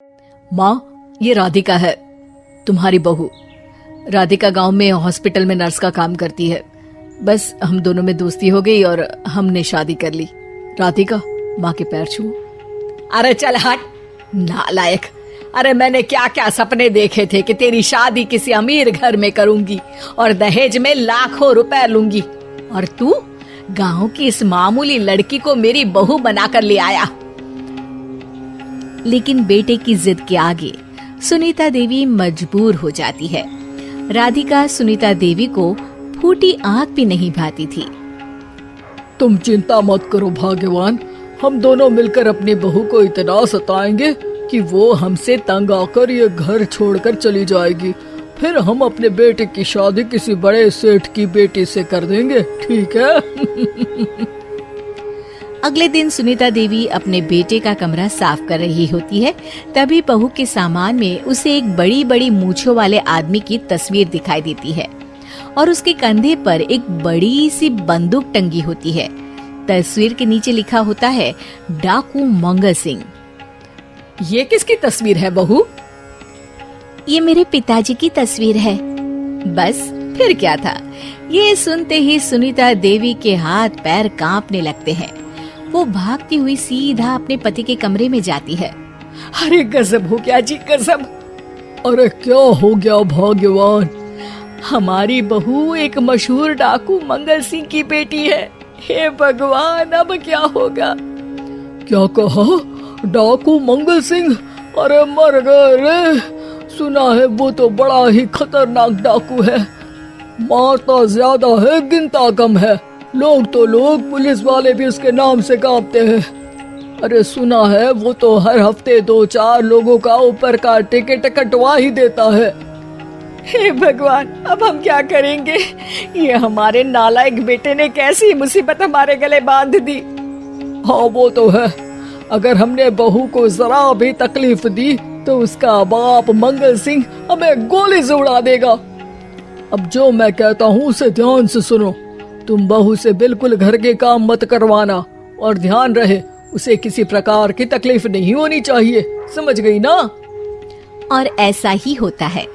माँ, ये राधिका है, तुम्हारी बहू। राधिका गांव में हॉस्पिटल में नर्स का काम करती है। बस हम दोनों में दोस्ती हो गई और हमने शादी कर ली। राधिका, माँ के पैर छुओ। अरे चल हट नालायक। अरे मैंने क्या क्या सपने देखे थे कि तेरी शादी किसी अमीर घर में करूंगी और दहेज में लाखों रुपए लूंगी, और तू गांव की इस मामूली लड़की को मेरी बहू बनाकर ले आया। लेकिन बेटे की जिद के आगे सुनीता देवी मजबूर हो जाती है। राधिका सुनीता देवी को फूटी आंख भी नहीं भाती थी। तुम चिंता मत करो भाग्यवान, हम दोनों मिलकर अपनी बहू को इतना सताएंगे कि वो हमसे तंग आकर ये घर छोड़कर चली जाएगी। फिर हम अपने बेटे की शादी किसी बड़े सेठ की बेटी से कर देंगे, ठीक है? अगले दिन सुनीता देवी अपने बेटे का कमरा साफ कर रही होती है। तभी बहू के सामान में उसे एक बड़ी बड़ी मूंछों वाले आदमी की तस्वीर दिखाई देती है और उसके कंधे पर एक बड़ी सी बंदूक टंगी होती है। तस्वीर के नीचे लिखा होता है डाकू मंगल सिंह। ये किसकी तस्वीर है बहू? ये मेरे पिताजी की तस्वीर है। बस फिर क्या था, ये सुनते ही सुनीता देवी के हाथ पैर कांपने लगते हैं। वो भागती हुई सीधा अपने पति के कमरे में जाती है। अरे गजब हो गया जी, गजब। अरे क्या हो गया भाग्यवान? हमारी बहू एक मशहूर डाकू मंगल सिंह की बेटी है। हे भगवान, अब क्या होगा? क्या कहा? डाकू मंगल सिंह? अरे मर गए रे। सुना है वो तो बड़ा ही खतरनाक डाकू है, मारता ज्यादा है गिनता कम है। लोग पुलिस वाले भी उसके नाम से कांपते हैं। अरे सुना है वो तो हर हफ्ते 2-4 लोगों का ऊपर का टिकट कटवा ही देता है। हे भगवान, अब हम क्या करेंगे? ये हमारे नालायक बेटे ने कैसी मुसीबत हमारे गले बांध दी। हाँ वो तो है, अगर हमने बहू को जरा भी तकलीफ दी तो उसका बाप मंगल सिंह हमें गोली से उड़ा देगा। अब जो मैं कहता हूँ उसे ध्यान से सुनो। तुम बहू से बिल्कुल घर के काम मत करवाना, और ध्यान रहे उसे किसी प्रकार की तकलीफ नहीं होनी चाहिए, समझ गई ना? और ऐसा ही होता है।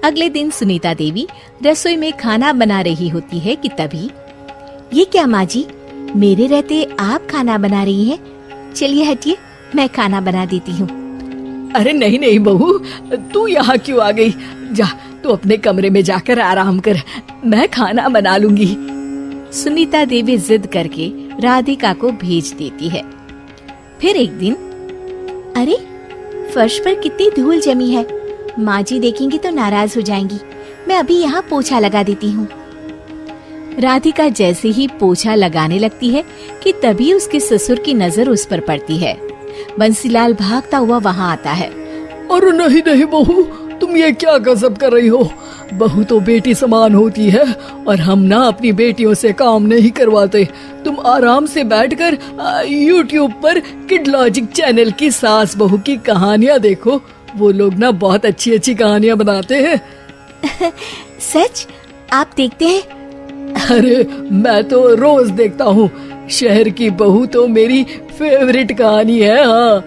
अगले दिन सुनीता देवी रसोई में खाना बना रही होती है कि तभी, ये क्या माँ जी, मेरे रहते आप खाना बना रही हैं? चलिए हटिए, मैं खाना बना देती हूँ। अरे नहीं नहीं बहू, तू यहाँ क्यों आ गई? जा तू अपने कमरे में जाकर आराम कर, मैं खाना बना लूंगी। सुनीता देवी जिद करके राधिका को भेज देती है। फिर एक दिन, अरे फर्श पर कितनी धूल जमी है, माँ जी देखेंगी तो नाराज हो जाएंगी, मैं अभी यहाँ पोछा लगा देती हूँ। राधिका जैसे ही पोछा लगाने लगती है कि तभी उसके ससुर की नजर उस पर पड़ती है। बंसीलाल भागता हुआ वहाँ आता है। अरे नहीं नहीं बहू, तुम ये क्या गजब कर रही हो? बहू तो बेटी समान होती है और हम ना अपनी बेटियों से काम नहीं करवाते। तुम आराम से बैठकर YouTube पर किड लॉजिक चैनल की सास बहू की कहानियाँ देखो। वो लोग ना बहुत अच्छी अच्छी कहानियाँ बनाते हैं। सच? आप देखते हैं? अरे मैं तो रोज देखता हूँ। शहर की बहू तो मेरी फेवरेट कहानी है। हाँ,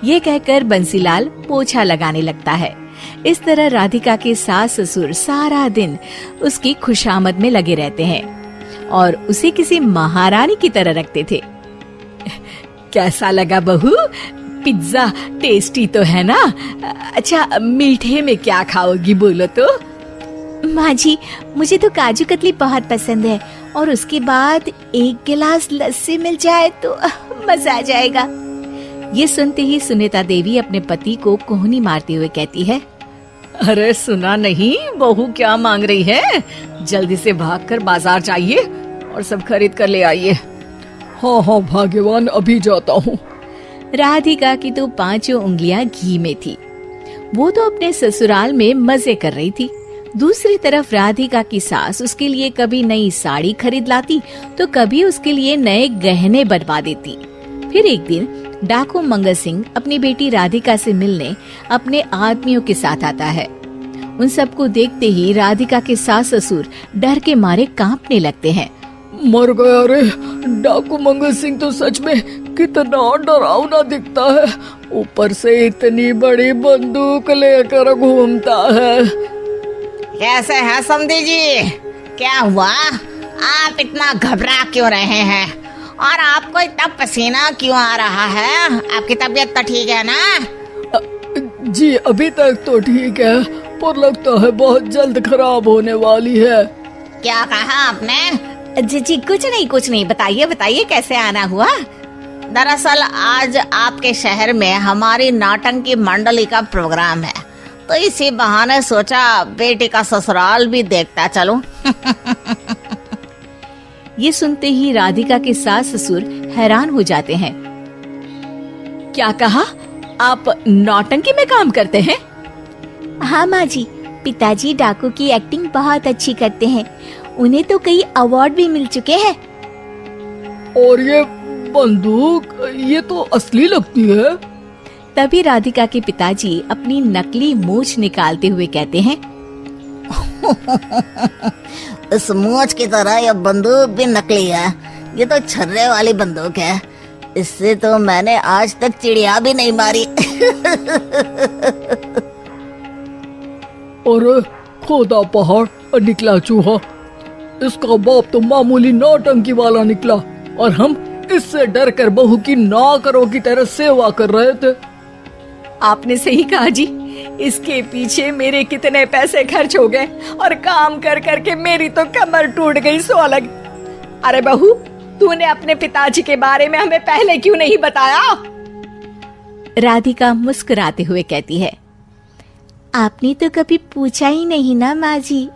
ये कहकर बंसीलाल पोछा लगाने लगता है। इस तरह राधिका के सास ससुर सारा दिन उसकी खुशामद में लगे रहते हैं और उसे किसी महारानी की तरह रखते थे। कैसा लगा बहू? पिज्जा टेस्टी तो है ना? अच्छा, मीठे में क्या खाओगी बोलो तो? माँ जी, मुझे तो काजू कतली बहुत पसंद है और उसके बाद एक गिलास लस्सी मिल जाए तो मजा आ जाएगा। ये सुनते ही सुनीता देवी अपने पति को कोहनी मारते हुए कहती है, अरे सुना नहीं बहू क्या मांग रही है? जल्दी से भागकर बाजार जाइए और सब खरीद कर ले आइए। हाँ हाँ भाग्यवान, अभी जाता हूँ। राधिका की तो 5 उंगलियां घी में थी। वो तो अपने ससुराल में मजे कर रही थी। दूसरी तरफ राधिका की सास उसके लिए कभी नई साड़ी खरीद लाती तो कभी उसके लिए नए गहने बनवा देती। फिर एक दिन डाकू मंगल सिंह अपनी बेटी राधिका से मिलने अपने आदमियों के साथ आता है। उन सबको देखते ही राधिका के सास ससुर डर के मारे कांपने लगते हैं। मर गया रे। डाकू मंगल सिंह तो सच में कितना डरावना दिखता है, ऊपर से इतनी बड़ी बंदूक लेकर घूमता है। कैसे हैं समधी जी? क्या हुआ? आप इतना घबरा क्यों रहे हैं? और आपको इतना पसीना क्यों आ रहा है? आपकी तबीयत तो ठीक है ना? जी अभी तक तो ठीक है, पर लगता है बहुत जल्द खराब होने वाली है। क्या कहा आपने? जी कुछ नहीं, बताइए बताइए कैसे आना हुआ। दरअसल आज आपके शहर में हमारी नाटंकी मंडली का प्रोग्राम है, तो इसी बहाने सोचा बेटी का ससुराल भी देखता चलूं। ये सुनते ही राधिका के सास ससुर हैरान हो जाते हैं। क्या कहा? आप नौटंकी में काम करते हैं? हाँ माँ जी, पिताजी डाकू की एक्टिंग बहुत अच्छी करते हैं, उन्हें तो कई अवार्ड भी मिल चुके हैं। और ये बंदूक, ये तो असली लगती है। तभी राधिका के पिताजी अपनी नकली मूंछ निकालते हुए कहते हैं, इस मूंछ की तरह यह बंदूक भी नकली है। ये तो छर्रे वाली बंदूक है, इससे तो मैंने आज तक चिड़िया भी नहीं मारी। और खोदा पहाड़ निकला चूहा, इसका बाप तो मामूली नौटंकी वाला निकला, और हम इससे डर कर बहू की नौकरों की तरह सेवा कर रहे थे। आपने सही कहा जी, इसके पीछे मेरे कितने पैसे खर्च हो गए, और काम कर कर के मेरी तो कमर टूट गई सो अलग। अरे बहू, तूने अपने पिताजी के बारे में हमें पहले क्यों नहीं बताया? राधिका मुस्कुराते हुए कहती है, आपने तो कभी पूछा ही नहीं ना माँ जी।